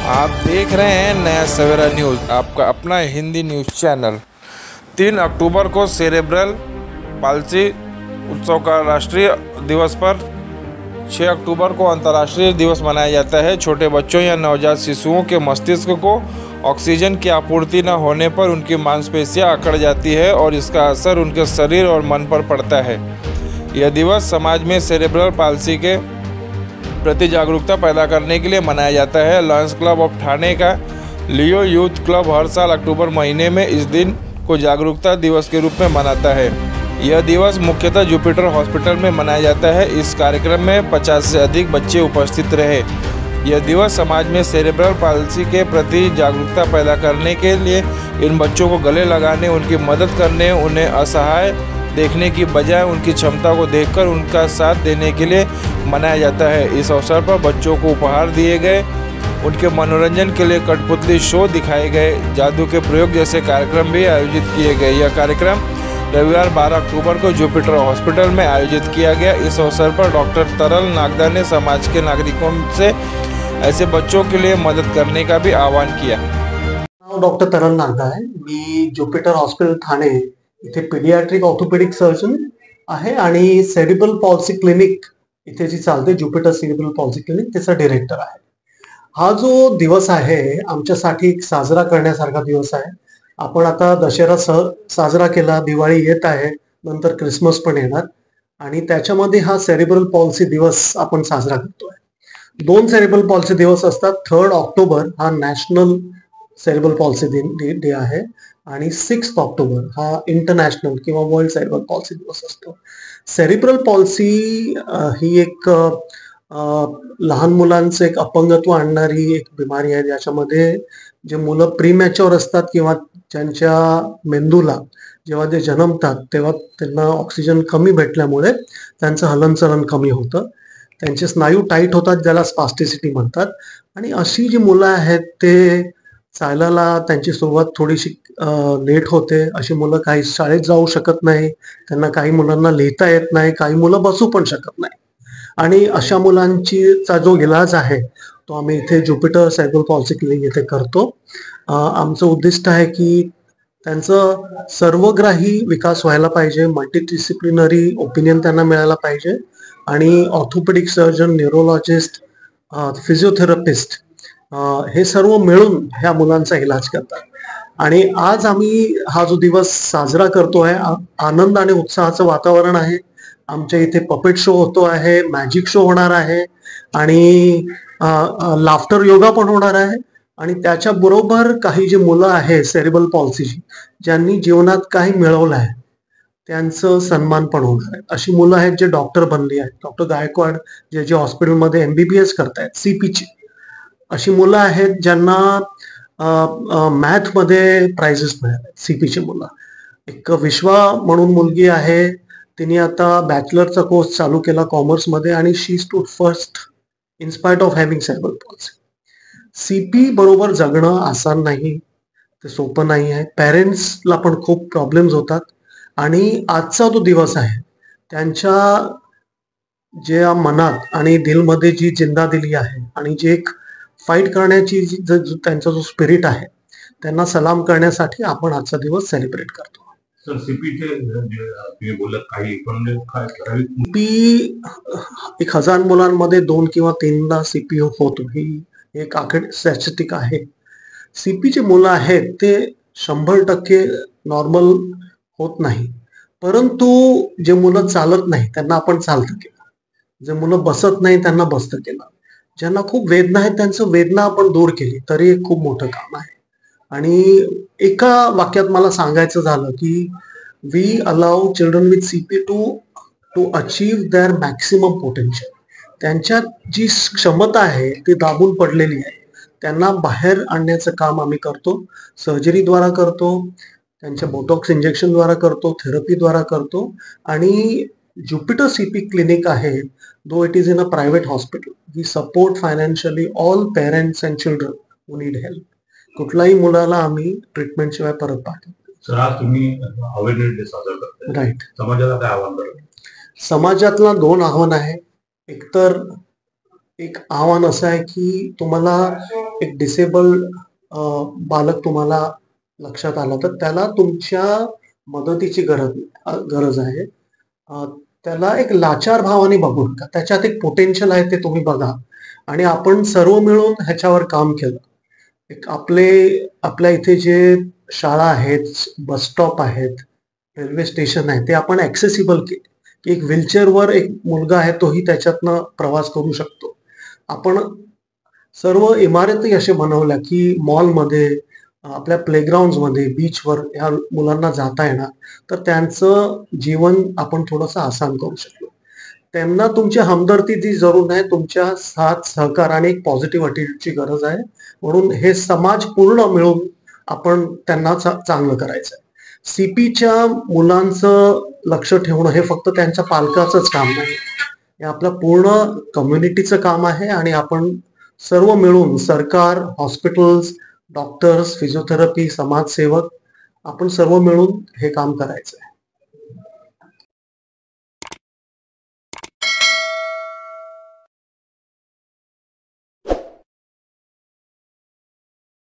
आप देख रहे हैं नया सवेरा न्यूज़, आपका अपना हिंदी न्यूज़ चैनल। 3 अक्टूबर को सेरेब्रल पाल्सी उत्सव का राष्ट्रीय दिवस पर 6 अक्टूबर को अंतर्राष्ट्रीय दिवस मनाया जाता है। छोटे बच्चों या नवजात शिशुओं के मस्तिष्क को ऑक्सीजन की आपूर्ति न होने पर उनकी मांसपेशियां अकड़ जाती है और इसका असर उनके शरीर और मन पर पड़ता है। यह दिवस समाज में सेरेब्रल पाल्सी के प्रति जागरूकता पैदा करने के लिए मनाया जाता है। लायंस क्लब ऑफ ठाणे का लियो यूथ क्लब हर साल अक्टूबर महीने में इस दिन को जागरूकता दिवस के रूप में मनाता है। यह दिवस मुख्यतः जुपिटर हॉस्पिटल में मनाया जाता है। इस कार्यक्रम में 50 से अधिक बच्चे उपस्थित रहे। यह दिवस समाज में सेरेब्रल पाल्सी के प्रति जागरूकता पैदा करने के लिए इन बच्चों को गले लगाने, उनकी मदद करने, उन्हें असहाय देखने की बजाय उनकी क्षमता को देखकर उनका साथ देने के लिए मनाया जाता है। इस अवसर पर बच्चों को उपहार दिए गए, उनके मनोरंजन के लिए कठपुतली शो दिखाए गए, जादू के प्रयोग जैसे कार्यक्रम भी आयोजित किए गए। यह कार्यक्रम रविवार 12 अक्टूबर को जुपिटर हॉस्पिटल में आयोजित किया गया। इस अवसर पर डॉक्टर तरल नागदा ने समाज के नागरिकों से ऐसे बच्चों के लिए मदद करने का भी आह्वान किया। डॉक्टर तरल नागदा आहे, मी जुपिटर हॉस्पिटल ठाणे इथे पीडियाट्रिक ऑर्थोपेडिक सर्जन आहे आणि सेरिब्रल पॉल्सी क्लिनिक इथे जी चालते जुपिटर सेरिब्रल पॉल्सी क्लिनिक त्याचा डायरेक्टर आहे। हा जो दिवस आहे आमच्यासाठी एक साजरा करण्यासारखा दिवस आहे। आपण आता दशहरा साजरा केला, दिवाळी येत आहे, नंतर क्रिसमस पण येणार आणि त्याच्यामध्ये हा सेरिब्रल पॉल्सी दिवस आपण साजरा करतोय। 2 सेरिब्रल पॉल्सी दिवस असतात। 3 ऑक्टोबर हा नॅशनल सेरिब्रल पॉल्सी डे आहे आणि 6 ऑक्टोबर हा इंटरनॅशनल किंवा वर्ल्ड सेरिब्रल पॉल्सी दिवस असतो। सेरिब्रल पॉल्सी ही एक लहान मुलांचं एक अपंगत्व आणणारी एक बिमारी आहे, ज्याच्यामध्ये जे मुलं प्रीमॅच्युअर असतात किंवा त्यांच्या मेंदूला जेव्हा ते जन्मतात तेव्हा त्यांना ऑक्सिजन कमी भेटल्यामुळे त्यांचं हलनचलन कमी होतं, त्यांचे स्नायू टाईट होतात, ज्याला स्पास्टिसिटी म्हणतात। आणि अशी जी मुलं आहेत ते चालायला त्यांची सुरुवात थोडीशी लेट होते। अशी मुलं काही शाळेत जाऊ शकत नाही, त्यांना काही मुलांना लिहिता येत नाही, काही मुलं बसू पण शकत नाही। आणि अशा मुलांचा जो इलाज आहे तो आम्ही इथे जुपिटर सेरिब्रल पॉल्सी क्लिनिक इथे करतो। आमचं उद्दिष्ट आहे की त्यांचं सर्वग्राही विकास व्हायला पाहिजे, मल्टीडिसिप्लिनरी ओपिनियन त्यांना मिळायला पाहिजे आणि ऑर्थोपेडिक सर्जन, न्यूरोलॉजिस्ट, फिजिओथेरपिस्ट हे सर्व मिळून ह्या मुलांचा इलाज करतात। आणि आज आम्ही हा जो दिवस साजरा करतोय, आनंद आणि उत्साहाचं वातावरण आहे। आमच्या इथे पपेट शो होतो आहे, मॅजिक शो होणार आहे आणि लाफ्टर योगा पण होणार आहे। आणि त्याच्या बरोबर काही जी मुलं आहेत सेरिब्रल पॉल्सीची, ज्यांनी जीवनात काही मिळवलं आहे, त्यांचं सन्मान पण होणार आहे। अशी मुलं आहेत जे डॉक्टर बनली आहेत, डॉक्टर गायकवाड जे हॉस्पिटलमध्ये MBBS करतायत CPची। अशी मुलं आहेत ज्यांना मॅथ मध्ये प्राइजेस मिळाले, CPची मुलं। एक विश्वा म्हणून मुलगी आहे, तिने आता बॅचलरचा कोर्स चालू केला कॉमर्स मध्ये आणि she stood first in spite of having cerebral palsy. CP बरोबर जगणं आसान नाही, ते सोपं नाही आहे। पेरेंट्सला पण खूप प्रॉब्लेम्स होतात आणि आजचा जो दिवस आहे त्यांच्या जे मनात आणि दिलमध्ये जी जिंदा दिली आहे आणि जे एक फाईट करण्याची त्यांचा जो स्पिरिट आहे, त्यांना सलाम करण्यासाठी आपण आजचा दिवस सेलिब्रेट करतो। सर, सीपीचे तुम्ही बोलत काही पण CP 1000 मुलांमध्ये 2 किंवा 3दा CP होतो, ही एक आकडे स्टॅटिस्टिक आहे। CPचे मुलं आहेत ते 100% नॉर्मल होत नाही, परंतु जे मुलं चालत नाही त्यांना आपण चालतं केलं, जे मुलं बसत नाही त्यांना बसतं केलं, ज्यांना खूप वेदना आहेत त्यांचं वेदना आपण दूर केली, तरी एक खूप मोठं काम आहे। आणि एका वाक्यात मला सांगायचं झालं की we allow children with CP to achieve their maximum potential. त्यांच्यात जी क्षमता आहे ती दाबून पडलेली आहे, त्यांना बाहेर आणण्याचं काम आम्ही करतो। सर्जरीद्वारा करतो, त्यांच्या बोटॉक्स इंजेक्शनद्वारा करतो, थेरपीद्वारा करतो। आणि जुपिटर CP क्लिनिक आहे, though it is in a private hospital, we support financially all parents and children who need help. कुठलाही मुलाला आम्ही ट्रीटमेंट शिवाय परत पाठवतो। सर, आज तुम्ही अवेअरनेस डे साजरा करताय, राईट। समाजाला काय आव्हान कराल? समाजातला 2 आव्हान आहे, एकतर एक आव्हान असं आहे की तुम्हाला एक डिसेबल्ड बालक तुम्हाला लक्षात आलं तर त्याला तुमच्या मदतीची गरज आहे. अ, त्याला एक लाचार भावाने बघू नका. त्याच्यात एक पोटेन्शियल आहे ते तुम्ही बघा आणि आपण सर्व मिळून ह्याच्यावर काम केलं. एक आपल्या इथे जे शाळा आहेत, बस स्टॉप आहेत, रेल्वे स्टेशन आहे, ते आपण ॲक्सेसिबल केले, की एक व्हीलचेअरवर एक मुलगा आहे तोही त्याच्यातनं प्रवास करू शकतो. आपण सर्व इमारती अशा बनवल्या, की मॉलमध्ये, आपल्या प्लेग्राउंड्समध्ये, बीचवर ह्या मुलांना जाता येणार. तर त्यांचं जीवन आपण थोडंसं आसान करू शकलो. त्यांना तुमची हमदर्दीची जरूर नाही, तुमच्या साथ, सहकार आणि एक पॉझिटिव्ह ॲटिट्यूडची गरज आहे. म्हणून हे समाज पूर्ण मिळून आपण त्यांना चांगलं करायचं आहे. सीपीच्या मुलांचं लक्ष ठेवणं हे फक्त त्यांच्या पालकाचंच काम नाही. हे आपलं पूर्ण कम्युनिटीचं काम आहे आणि आपण सर्व मिळून सरकार, हॉस्पिटल्स, डॉक्टर्स, फिजिओथेरपी, समाजसेवक आपण सर्व मिळून हे काम करायचं आहे.